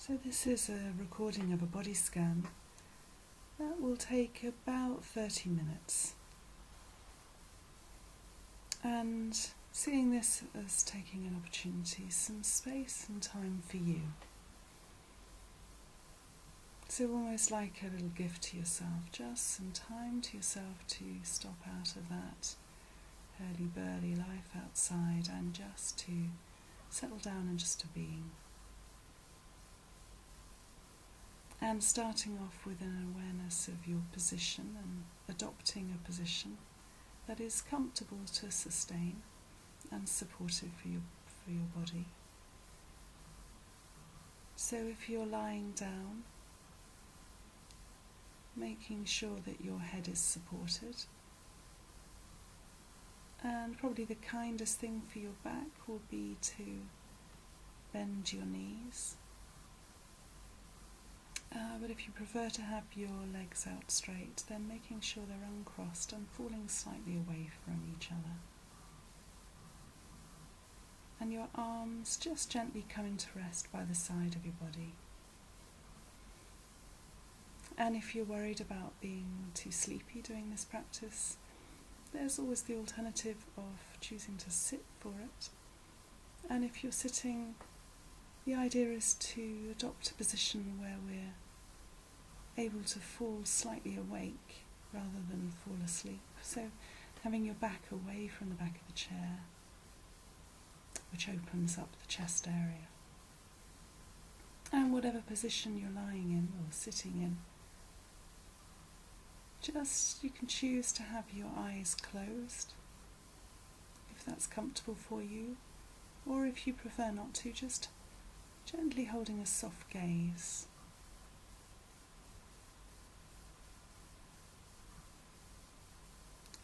So this is a recording of a body scan that will take about 30 minutes. And seeing this as taking an opportunity, some space and time for you. So almost like a little gift to yourself, just some time to yourself to stop out of that hurly-burly life outside and just to settle down and just to being. And starting off with an awareness of your position and adopting a position that is comfortable to sustain and supportive for your body. So if you're lying down, making sure that your head is supported, and probably the kindest thing for your back will be to bend your knees. But if you prefer to have your legs out straight, then making sure they're uncrossed and falling slightly away from each other. And your arms just gently coming to rest by the side of your body. And if you're worried about being too sleepy doing this practice, there's always the alternative of choosing to sit for it. And if you're sitting, the idea is to adopt a position where we're able to fall slightly awake rather than fall asleep. So having your back away from the back of the chair, which opens up the chest area. And whatever position you're lying in or sitting in, you can choose to have your eyes closed, if that's comfortable for you, or if you prefer not to, just gently holding a soft gaze.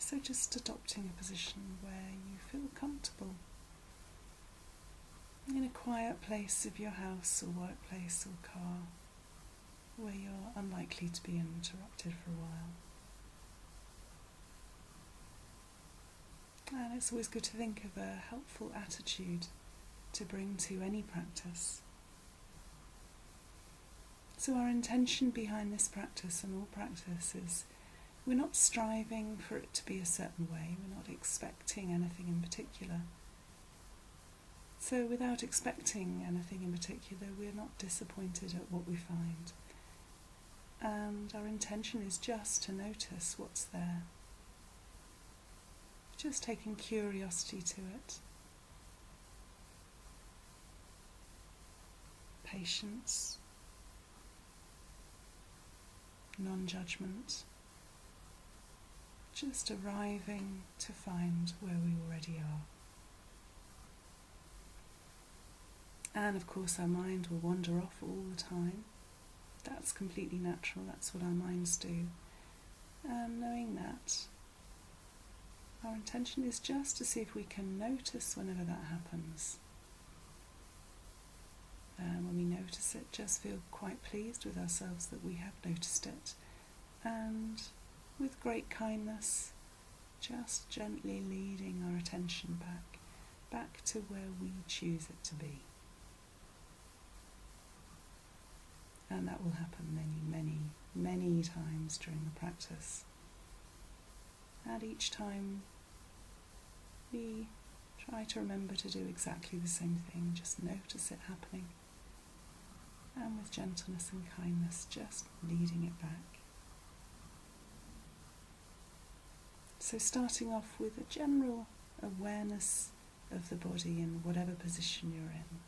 So just adopting a position where you feel comfortable, in a quiet place of your house or workplace or car, where you're unlikely to be interrupted for a while. And it's always good to think of a helpful attitude to bring to any practice. So our intention behind this practice and all practice is we're not striving for it to be a certain way, we're not expecting anything in particular. So without expecting anything in particular, we're not disappointed at what we find. And our intention is just to notice what's there. Just taking curiosity to it. Patience. Non-judgment. Just arriving to find where we already are. And of course our mind will wander off all the time. That's completely natural, that's what our minds do. And knowing that, our intention is just to see if we can notice whenever that happens. And when we notice it, just feel quite pleased with ourselves that we have noticed it. And with great kindness, just gently leading our attention back to where we choose it to be. And that will happen many times during the practice. And each time we try to remember to do exactly the same thing, just notice it happening. And with gentleness and kindness, just leading it back. So starting off with a general awareness of the body in whatever position you're in.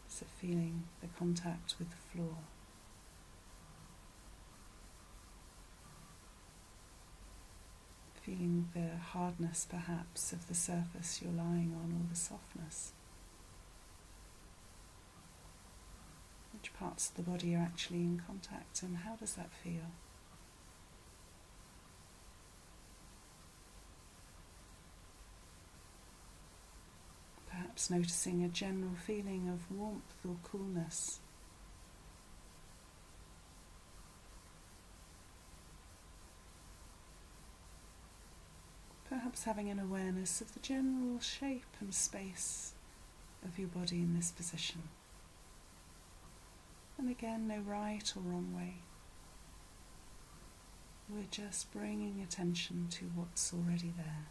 So feeling the contact with the floor. Feeling the hardness perhaps of the surface you're lying on, or the softness. Which parts of the body are actually in contact, and how does that feel? Perhaps noticing a general feeling of warmth or coolness. Perhaps having an awareness of the general shape and space of your body in this position. And again, no right or wrong way. We're just bringing attention to what's already there.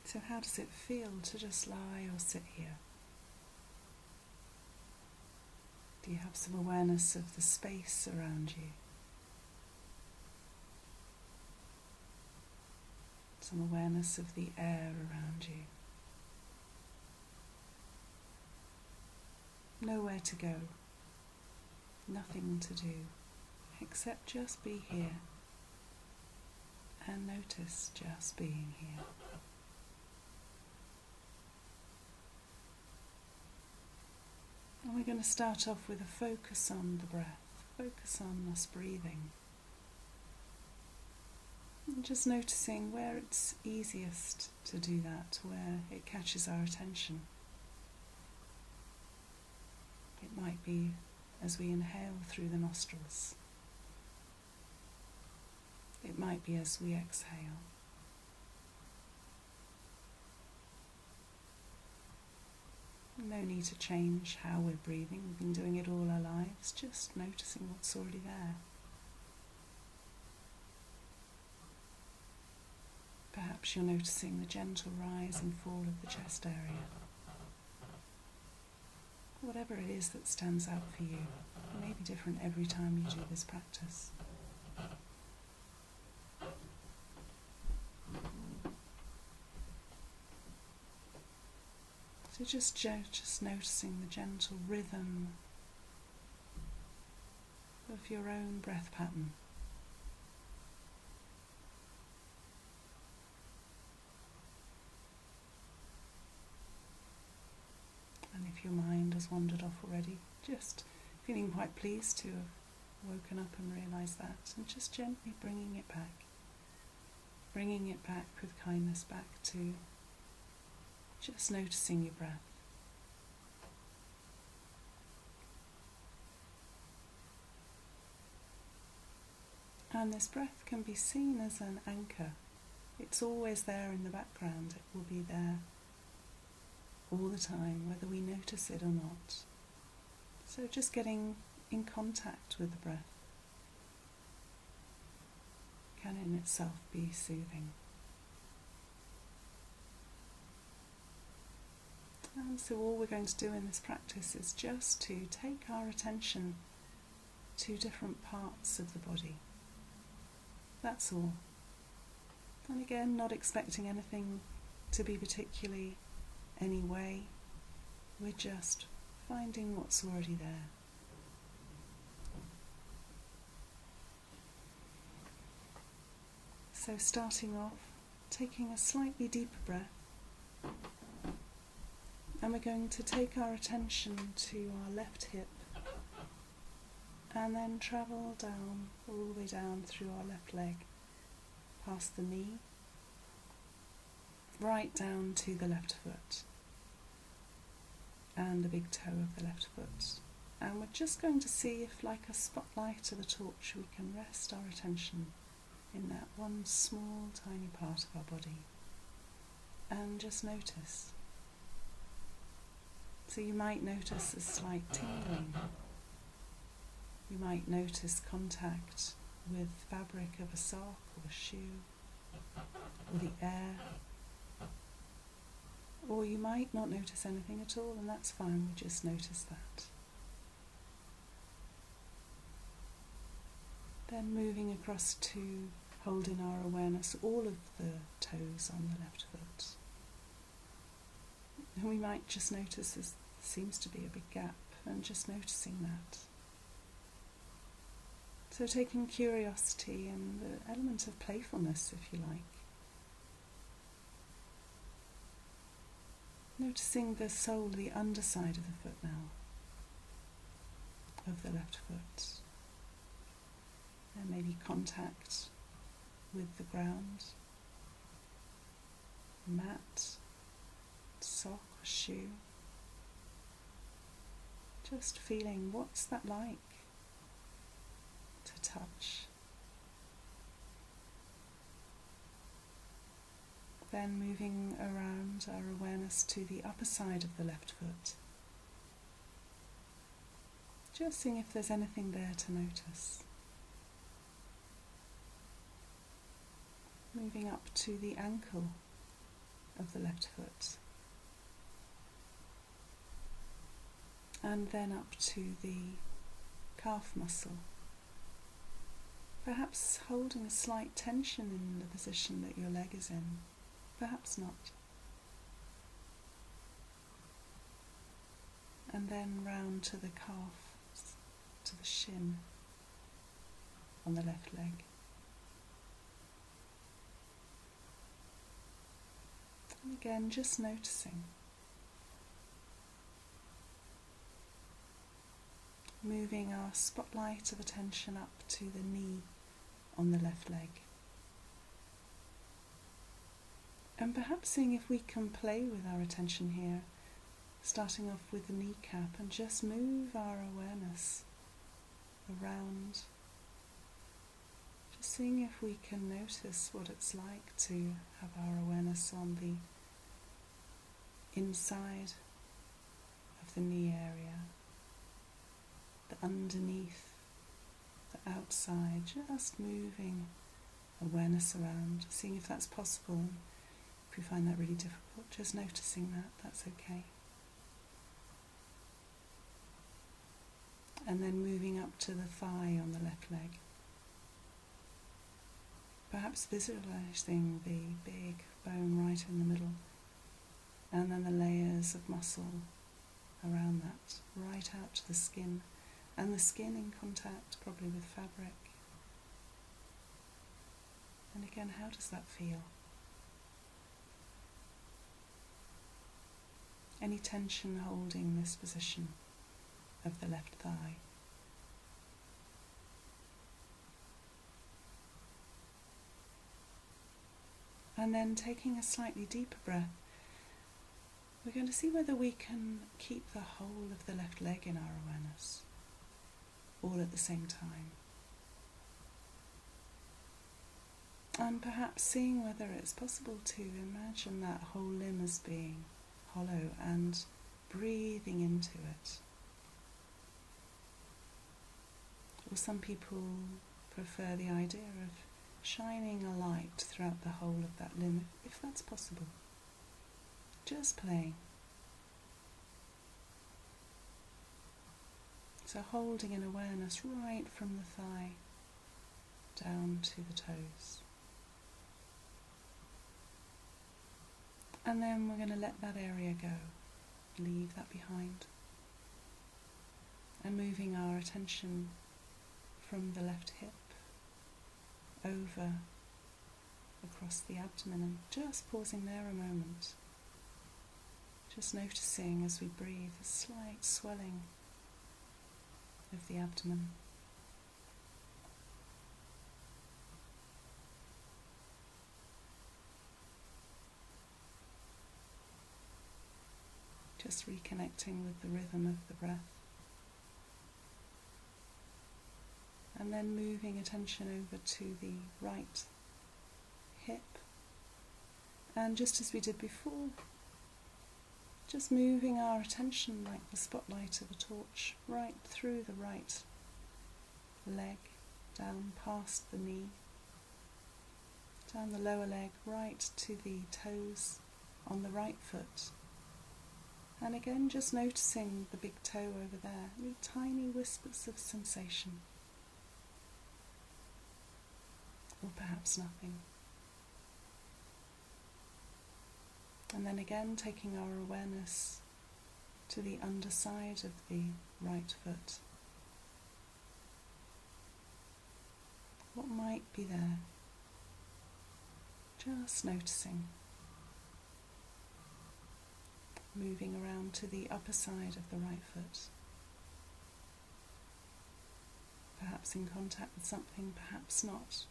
So how does it feel to just lie or sit here? Do you have some awareness of the space around you? Some awareness of the air around you? Nowhere to go, nothing to do, except just be here and notice just being here. And we're going to start off with a focus on the breath, focus on us breathing. And just noticing where it's easiest to do that, where it catches our attention. It might be as we inhale through the nostrils. It might be as we exhale. No need to change how we're breathing. We've been doing it all our lives, just noticing what's already there. Perhaps you're noticing the gentle rise and fall of the chest area. Whatever it is that stands out for you, it may be different every time you do this practice. So just noticing the gentle rhythm of your own breath pattern. And if your mind has wandered off already, just feeling quite pleased to have woken up and realised that, and just gently bringing it back with kindness back to just noticing your breath. And this breath can be seen as an anchor. It's always there in the background. It will be there all the time, whether we notice it or not. So just getting in contact with the breath can in itself be soothing. And so all we're going to do in this practice is just to take our attention to different parts of the body. That's all. And again, not expecting anything to be particularly any way. We're just finding what's already there. So starting off, taking a slightly deeper breath, and we're going to take our attention to our left hip and then travel down, all the way down through our left leg, past the knee, right down to the left foot and the big toe of the left foot. And we're just going to see if, like a spotlight of a torch, we can rest our attention in that one small, tiny part of our body and just notice. So you might notice a slight tingling. You might notice contact with fabric of a sock or a shoe, or the air. Or you might not notice anything at all, and that's fine, we just notice that. Then moving across to holding our awareness all of the toes on the left foot. And we might just notice there seems to be a big gap, and just noticing that. So taking curiosity and the element of playfulness, if you like. Noticing the sole, the underside of the foot now, of the left foot. There may be contact with the ground, mat, sock or shoe. Just feeling, what's that like to touch? Then moving around our awareness to the upper side of the left foot. Just seeing if there's anything there to notice. Moving up to the ankle of the left foot. And then up to the calf muscle. Perhaps holding a slight tension in the position that your leg is in. Perhaps not. And then round to the calf, to the shin on the left leg. And again, just noticing. Moving our spotlight of attention up to the knee on the left leg. And perhaps seeing if we can play with our attention here, starting off with the kneecap, and just move our awareness around. Just seeing if we can notice what it's like to have our awareness on the inside of the knee area, the underneath, the outside, just moving awareness around, seeing if that's possible. If you find that really difficult, just noticing that, that's okay. And then moving up to the thigh on the left leg. Perhaps visualizing the big bone right in the middle, and then the layers of muscle around that, right out to the skin, and the skin in contact probably with fabric. And again, how does that feel? Any tension holding this position of the left thigh? And then taking a slightly deeper breath, we're going to see whether we can keep the whole of the left leg in our awareness, all at the same time. And perhaps seeing whether it's possible to imagine that whole limb as being hollow and breathing into it. Or some people prefer the idea of shining a light throughout the whole of that limb, if that's possible. Just playing. So holding an awareness right from the thigh down to the toes. And then we're going to let that area go, leave that behind. And moving our attention from the left hip over across the abdomen, and just pausing there a moment. Just noticing as we breathe a slight swelling of the abdomen. Just reconnecting with the rhythm of the breath. And then moving attention over to the right hip. And just as we did before, just moving our attention like the spotlight of a torch right through the right leg, down past the knee, down the lower leg, right to the toes on the right foot. And again, just noticing the big toe over there, any tiny whispers of sensation. Or perhaps nothing. And then again, taking our awareness to the underside of the right foot. What might be there? Just noticing. Moving around to the upper side of the right foot. Perhaps in contact with something, perhaps not.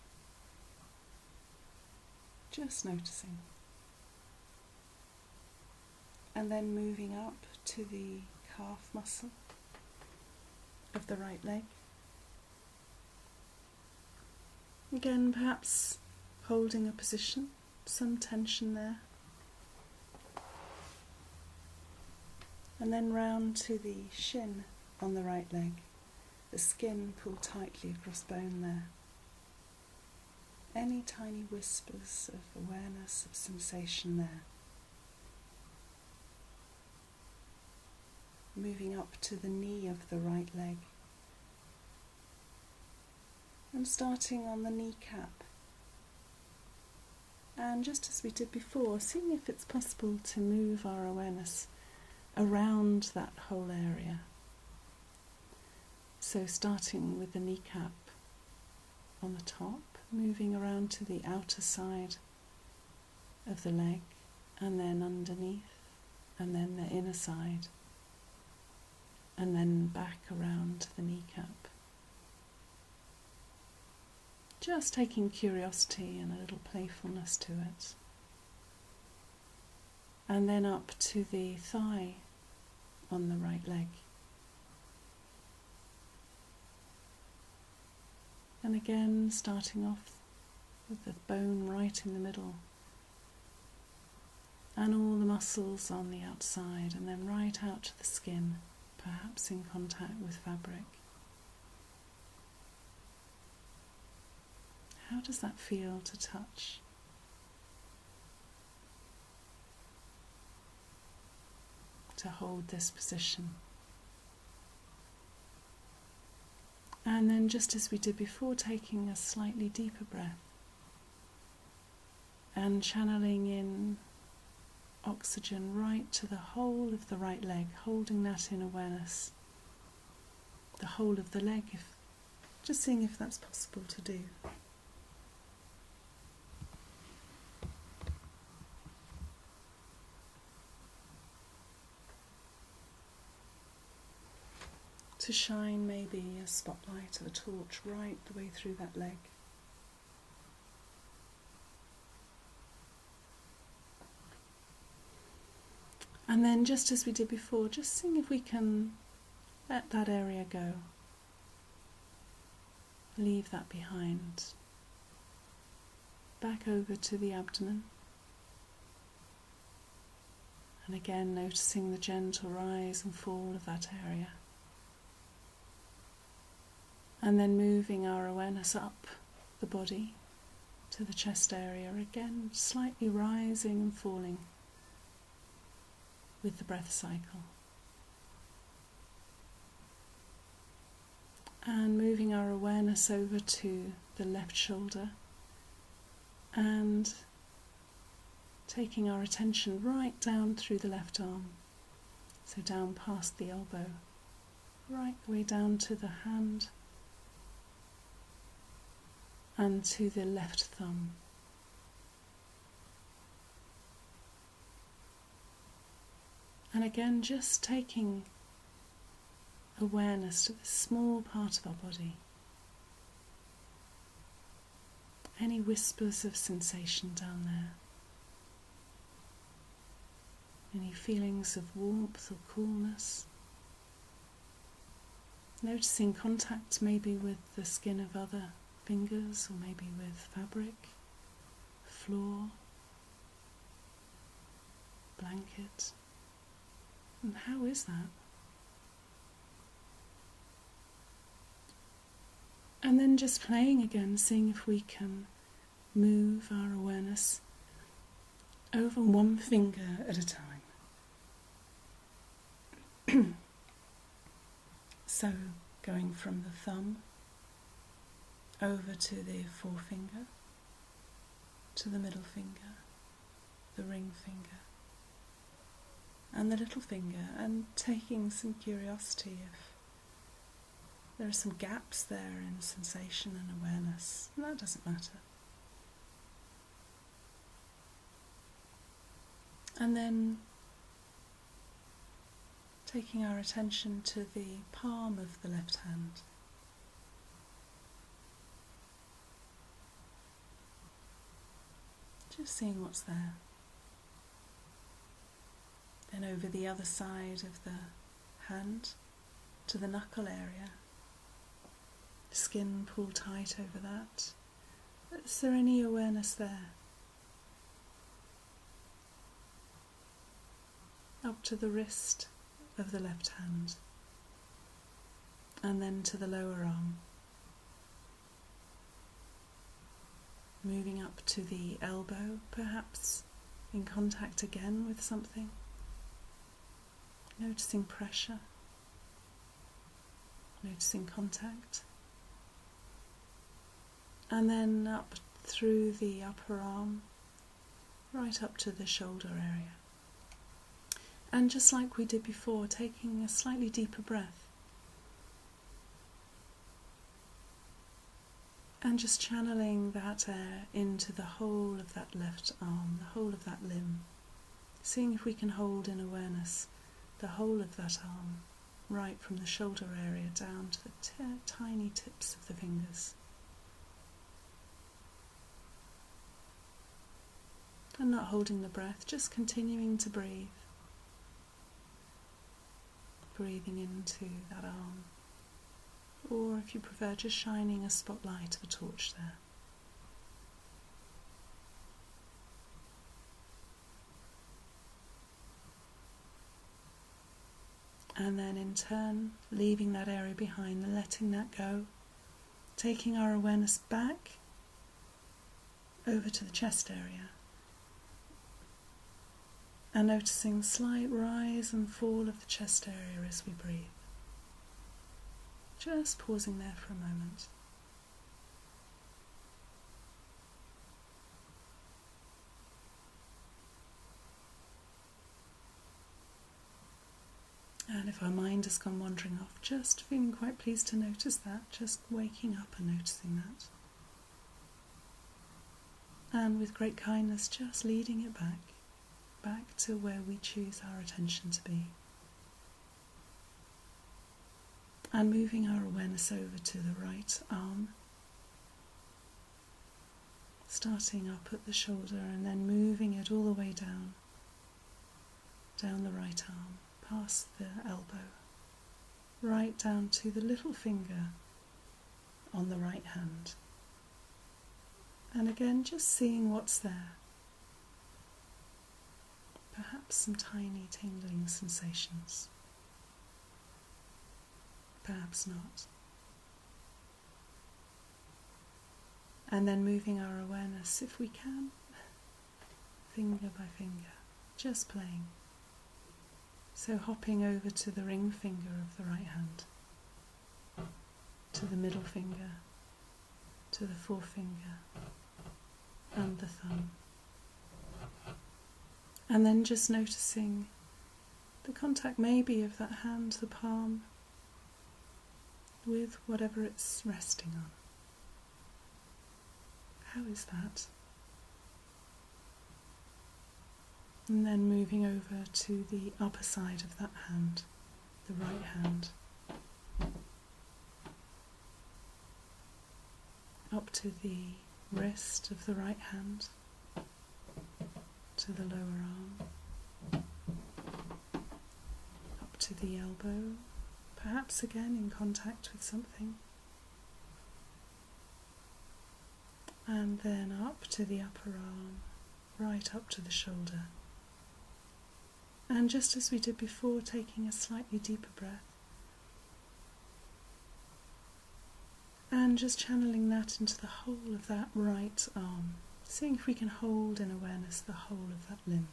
Just noticing. And then moving up to the calf muscle of the right leg. Again, perhaps holding a position some tension there. And then round to the shin on the right leg. The skin pulled tightly across bone there. Any tiny whispers of awareness, of sensation there. Moving up to the knee of the right leg. And starting on the kneecap. And just as we did before, seeing if it's possible to move our awareness around that whole area. So starting with the kneecap on the top, moving around to the outer side of the leg, and then underneath, and then the inner side, and then back around the kneecap. Just taking curiosity and a little playfulness to it. And then up to the thigh on the right leg. And again, starting off with the bone right in the middle. And all the muscles on the outside, and then right out to the skin, perhaps in contact with fabric. How does that feel to touch? To hold this position. And then, just as we did before, taking a slightly deeper breath and channeling in oxygen right to the whole of the right leg, holding that in awareness. The whole of the leg, just seeing if that's possible to do. To shine maybe a spotlight of a torch right the way through that leg. And then, just as we did before, just seeing if we can let that area go. Leave that behind. Back over to the abdomen. And again, noticing the gentle rise and fall of that area. And then moving our awareness up the body to the chest area, again slightly rising and falling with the breath cycle. And moving our awareness over to the left shoulder and taking our attention right down through the left arm, so down past the elbow, right the way down to the hand and to the left thumb. And again, just taking awareness to this small part of our body. Any whispers of sensation down there? Any feelings of warmth or coolness? Noticing contact maybe with the skin of other fingers, or maybe with fabric, floor, blanket. And how is that? And then just playing again, seeing if we can move our awareness over one finger at a time. So going from the thumb over to the forefinger, to the middle finger, the ring finger, and the little finger, and taking some curiosity if there are some gaps there in sensation and awareness. And that doesn't matter. And then taking our attention to the palm of the left hand. Just seeing what's there. Then over the other side of the hand to the knuckle area. Skin pulled tight over that. Is there any awareness there? to the wrist of the left hand, and then to the lower arm, moving up to the elbow, perhaps in contact again with something, noticing pressure, noticing contact, and then up through the upper arm, right up to the shoulder area. And just like we did before, taking a slightly deeper breath and just channeling that air into the whole of that left arm, the whole of that limb, seeing if we can hold in awareness the whole of that arm, right from the shoulder area down to the tiny tips of the fingers. And not holding the breath, just continuing to breathe. Breathing into that arm. Or if you prefer, just shining a spotlight of a torch there. And then in turn, leaving that area behind and letting that go, taking our awareness back over to the chest area. And noticing slight rise and fall of the chest area as we breathe. Just pausing there for a moment. And if our mind has gone wandering off, just feeling quite pleased to notice that, just waking up and noticing that. And with great kindness, just leading it back to where we choose our attention to be. And moving our awareness over to the right arm, starting up at the shoulder and then moving it all the way down the right arm, past the elbow, right down to the little finger on the right hand. And again, just seeing what's there. Perhaps some tiny tingling sensations. Perhaps not. And then moving our awareness, if we can, finger by finger, just playing. So hopping over to the ring finger of the right hand, to the middle finger, to the forefinger, and the thumb. And then just noticing the contact maybe of that hand, the palm, with whatever it's resting on. How is that? And then moving over to the upper side of that hand, the right hand, up to the wrist of the right hand, to the lower arm, up to the elbow, perhaps again in contact with something, and then up to the upper arm, right up to the shoulder. And just as we did before, taking a slightly deeper breath, and just channeling that into the whole of that right arm, seeing if we can hold in awareness the whole of that limb.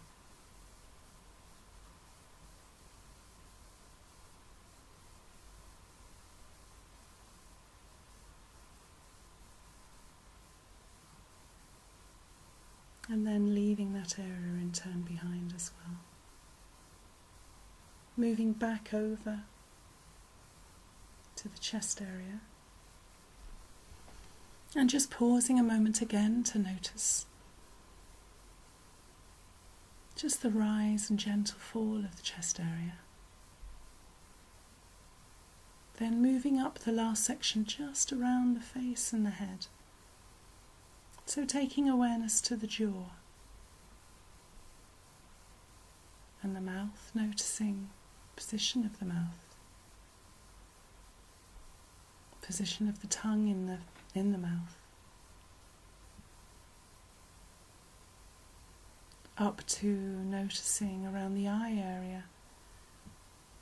And then leaving that area in turn behind as well. Moving back over to the chest area. And just pausing a moment again to notice just the rise and gentle fall of the chest area. Then moving up the last section just around the face and the head. So taking awareness to the jaw and the mouth, noticing position of the mouth, position of the tongue in the mouth, up to noticing around the eye area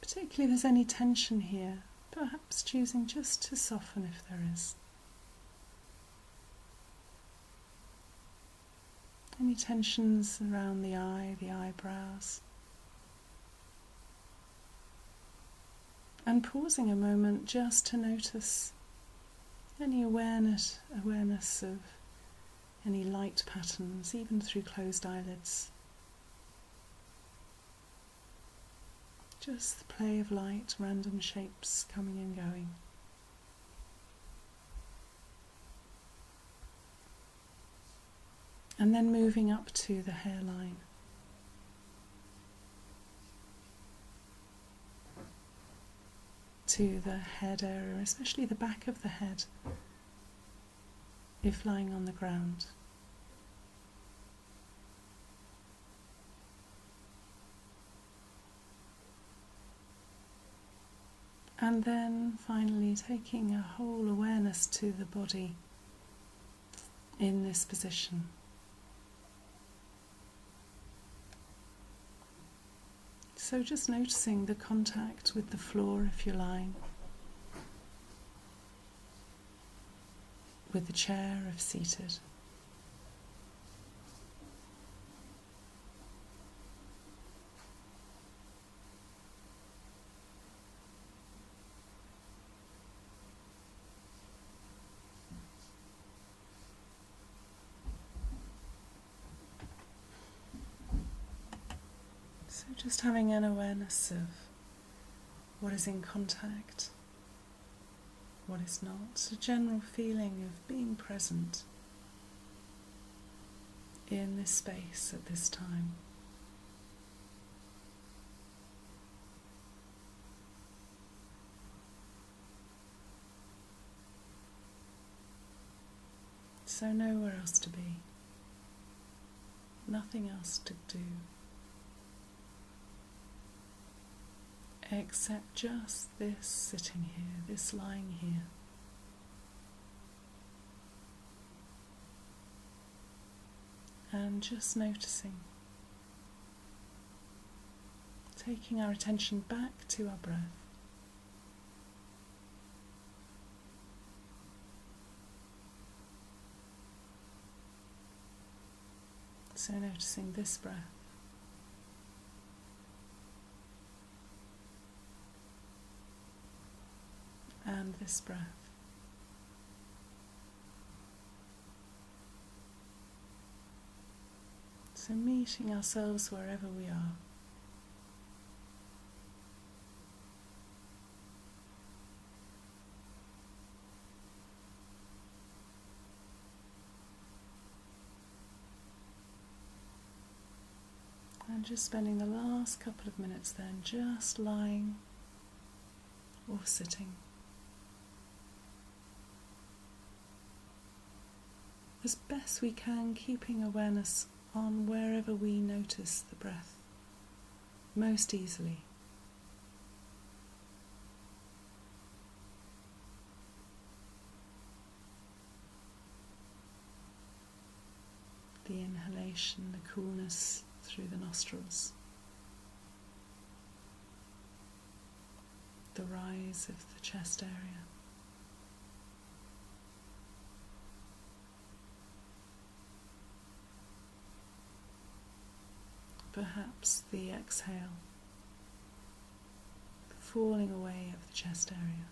particularly if there's any tension here, perhaps choosing just to soften if there is. Any tensions around the eye, the eyebrows. And pausing a moment just to notice any awareness of any light patterns, even through closed eyelids. Just the play of light, random shapes coming and going. And then moving up to the hairline. To the head area, especially the back of the head, if lying on the ground. And then finally taking a whole awareness to the body in this position. So just noticing the contact with the floor if you're lying, with the chair if seated. So just having an awareness of what is in contact, what is not, a general feeling of being present in this space at this time. So nowhere else to be, nothing else to do, except just this sitting here, this lying here. And just noticing, taking our attention back to our breath. So noticing this breath. And this breath. So meeting ourselves wherever we are. And just spending the last couple of minutes then just lying or sitting. As best we can, keeping awareness on wherever we notice the breath most easily. The inhalation, the coolness through the nostrils, the rise of the chest area. Perhaps the exhale, the falling away of the chest area.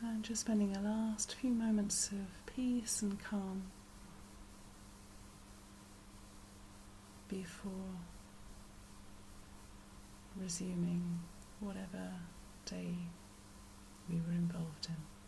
And just spending the last few moments of peace and calm before resuming whatever day we were involved in.